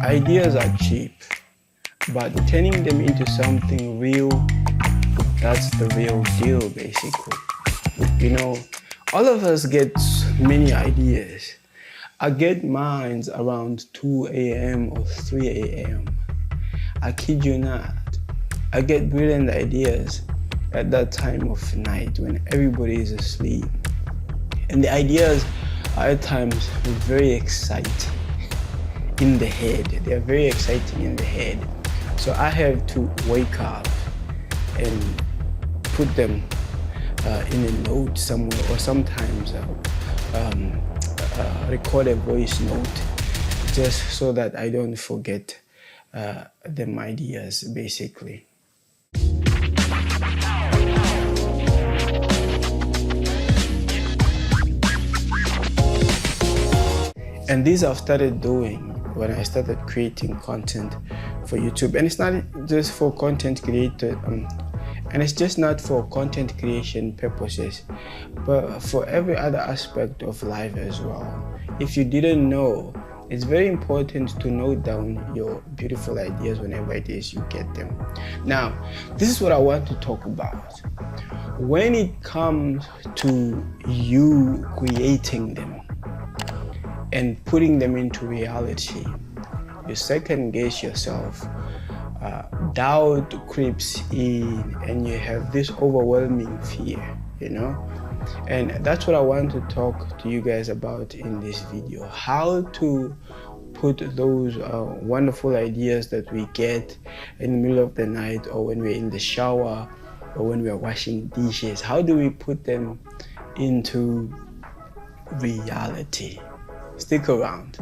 Ideas are cheap, but turning them into something real, that's the real deal, basically. You know, all of us get many ideas. I get mine around 2 a.m. or 3 a.m. I kid you not. I get brilliant ideas at that time of night when everybody is asleep. And the ideas are at times very exciting in the head. They're very exciting in the head. So I have to wake up and put them in a note somewhere, or sometimes record a voice note just so that I don't forget them ideas, basically. And these I've started doing when I started creating content for YouTube. And it's not just for content creator, and it's just not for content creation purposes, but for every other aspect of life as well. If you didn't know, it's very important to note down your beautiful ideas whenever it is you get them. Now, this is what I want to talk about. When it comes to you creating them and putting them into reality, you second guess yourself, doubt creeps in, and you have this overwhelming fear, you know? And that's what I want to talk to you guys about in this video. How to put those wonderful ideas that we get in the middle of the night, or when we're in the shower, or when we're washing dishes. How do we put them into reality? Stick around.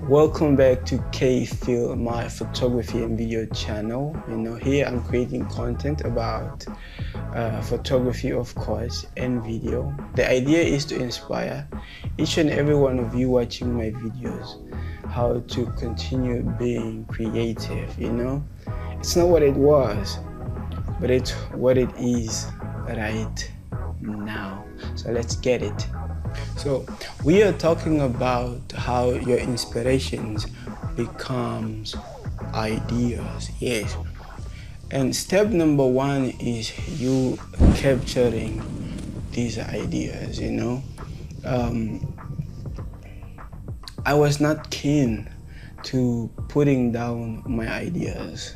Welcome back to K-Phil, my photography and video channel. You know, here I'm creating content about photography, of course, and video. The idea is to inspire each and every one of you watching my videos how to continue being creative, you know. It's not what it was, but it's what it is right now. So let's get it. So we are talking about how your inspirations becomes ideas. Yes. And step number one is you capturing these ideas, you know. I was not keen to putting down my ideas,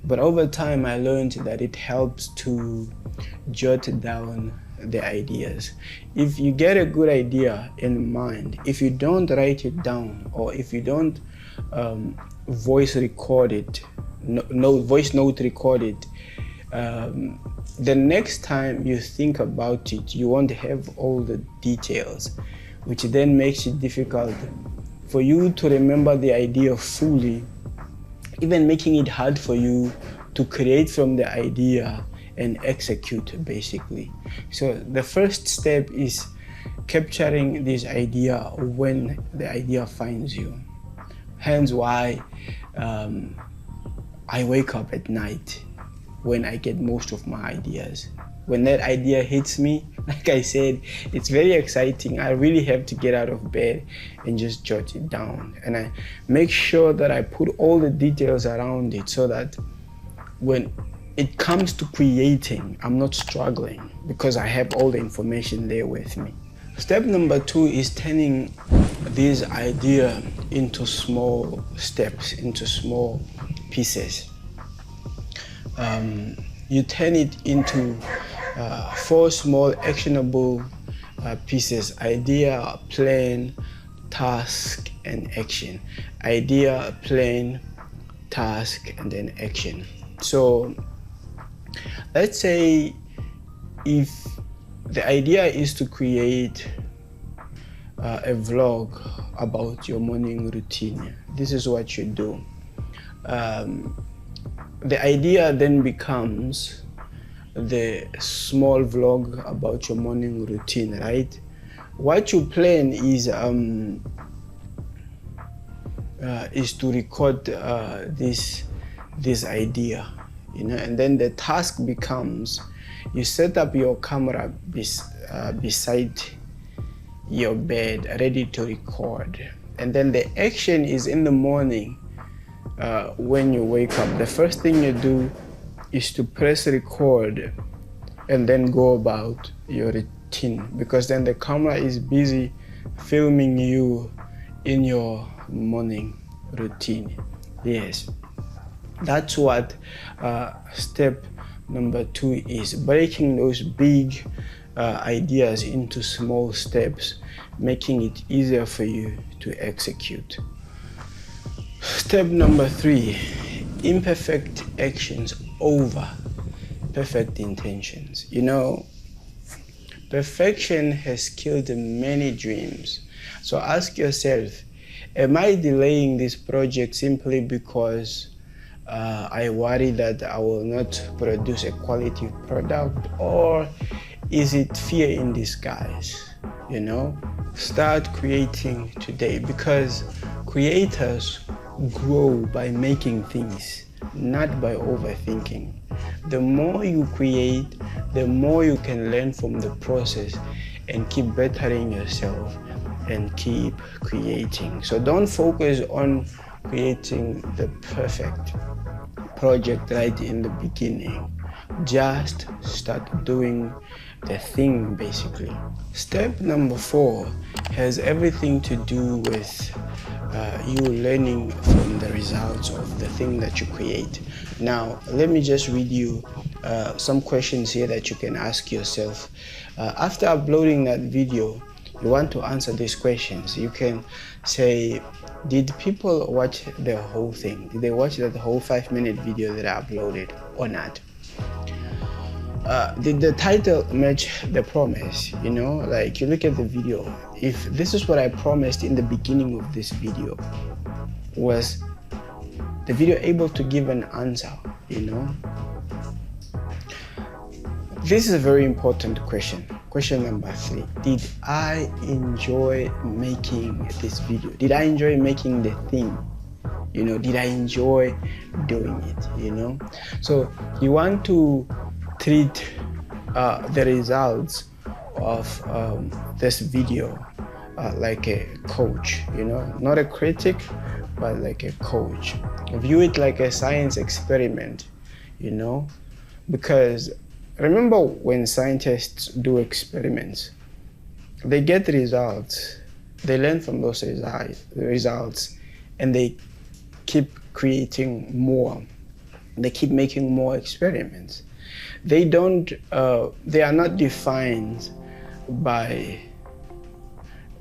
but over time I learned that it helps to jot down the ideas. If you get a good idea in mind, if you don't write it down, or if you don't voice record it, voice note record it, the next time you think about it, you won't have all the details, which then makes it difficult for you to remember the idea fully, even making it hard for you to create from the idea and execute, basically. So the first step is capturing this idea when the idea finds you. Hence why I wake up at night when I get most of my ideas. When that idea hits me, like I said, it's very exciting. I really have to get out of bed and just jot it down. And I make sure that I put all the details around it so that when it comes to creating, I'm not struggling because I have all the information there with me. Step number two is turning this idea into small steps, into small pieces. You turn it into 4 small actionable pieces: idea, plan, task, and action. Idea, plan, task, and then action. So let's say if the idea is to create a vlog about your morning routine, this is what you do. The idea then becomes the small vlog about your morning routine, right? What you plan is to record this idea, you know, and then the task becomes you set up your camera beside your bed, ready to record. And then the action is in the morning. When you wake up, the first thing you do is to press record and then go about your routine, because then the camera is busy filming you in your morning routine. Yes, that's what step number 2 is: breaking those big ideas into small steps, making it easier for you to execute. Step number 3, imperfect actions over perfect intentions. You know, perfection has killed many dreams. So ask yourself, am I delaying this project simply because I worry that I will not produce a quality product, or is it fear in disguise? You know, start creating today, because creators grow by making things, not by overthinking. The more you create, the more you can learn from the process and keep bettering yourself and keep creating. So don't focus on creating the perfect project right in the beginning. Just start doing the thing, basically. Step number 4 has everything to do with you learning from the results of the thing that you create. Now, let me just read you some questions here that you can ask yourself. After uploading that video, you want to answer these questions. You can say, did people watch the whole thing? Did they watch that whole 5-minute video that I uploaded or not? Did the title match the promise? You know, like, you look at the video. If this is what I promised in the beginning of this video, was the video able to give an answer? You know, this is a very important question. Question number 3, did I enjoy making this video? Did I enjoy making the thing? You know, did I enjoy doing it? You know, so you want to treat the results of this video like a coach, you know, not a critic, but like a coach. View it like a science experiment, you know, because remember, when scientists do experiments, they get results, they learn from those results, and they keep creating more. They keep making more experiments. They are not defined by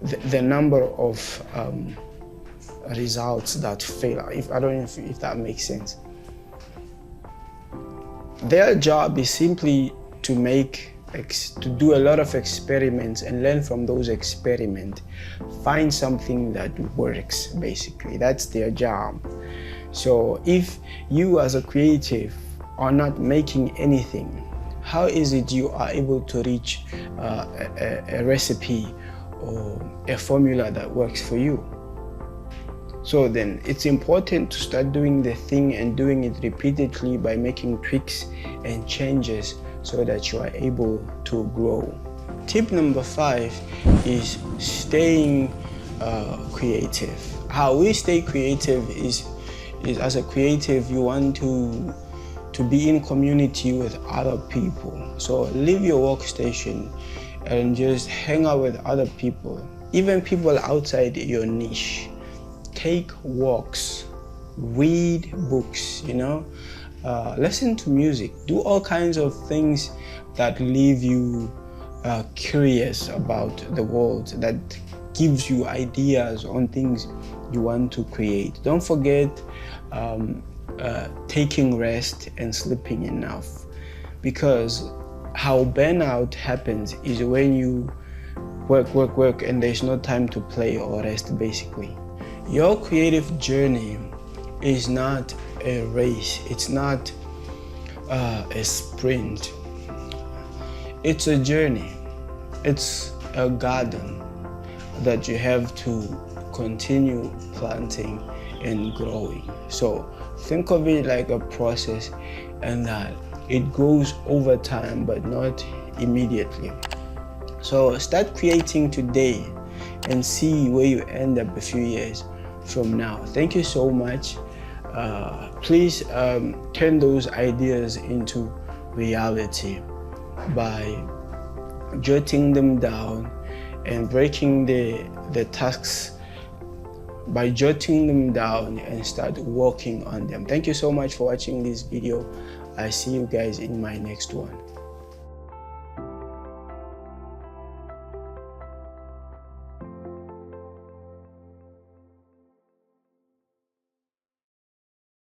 the number of results that fail. I don't know if that makes sense. Their job is simply to do a lot of experiments and learn from those experiments, find something that works, basically. That's their job. So if you as a creative are not making anything, how is it you are able to reach a recipe or a formula that works for you? So then it's important to start doing the thing and doing it repeatedly by making tweaks and changes so that you are able to grow. Tip number 5 is staying creative. How we stay creative is as a creative, you want to be in community with other people. So leave your workstation and just hang out with other people, even people outside your niche. Take walks, read books, you know, listen to music, do all kinds of things that leave you curious about the world, that gives you ideas on things you want to create. Don't forget taking rest and sleeping enough, because how burnout happens is when you work and there's no time to play or rest, basically. Your creative journey is not a race, it's not a sprint. It's a journey, it's a garden that you have to continue planting and growing. So think of it like a process, and that it goes over time but not immediately. So start creating today and see where you end up a few years from now. Thank you so much. Please turn those ideas into reality by jotting them down and breaking the tasks by jotting them down and start working on them. Thank you so much for watching this video. I see you guys in my next one.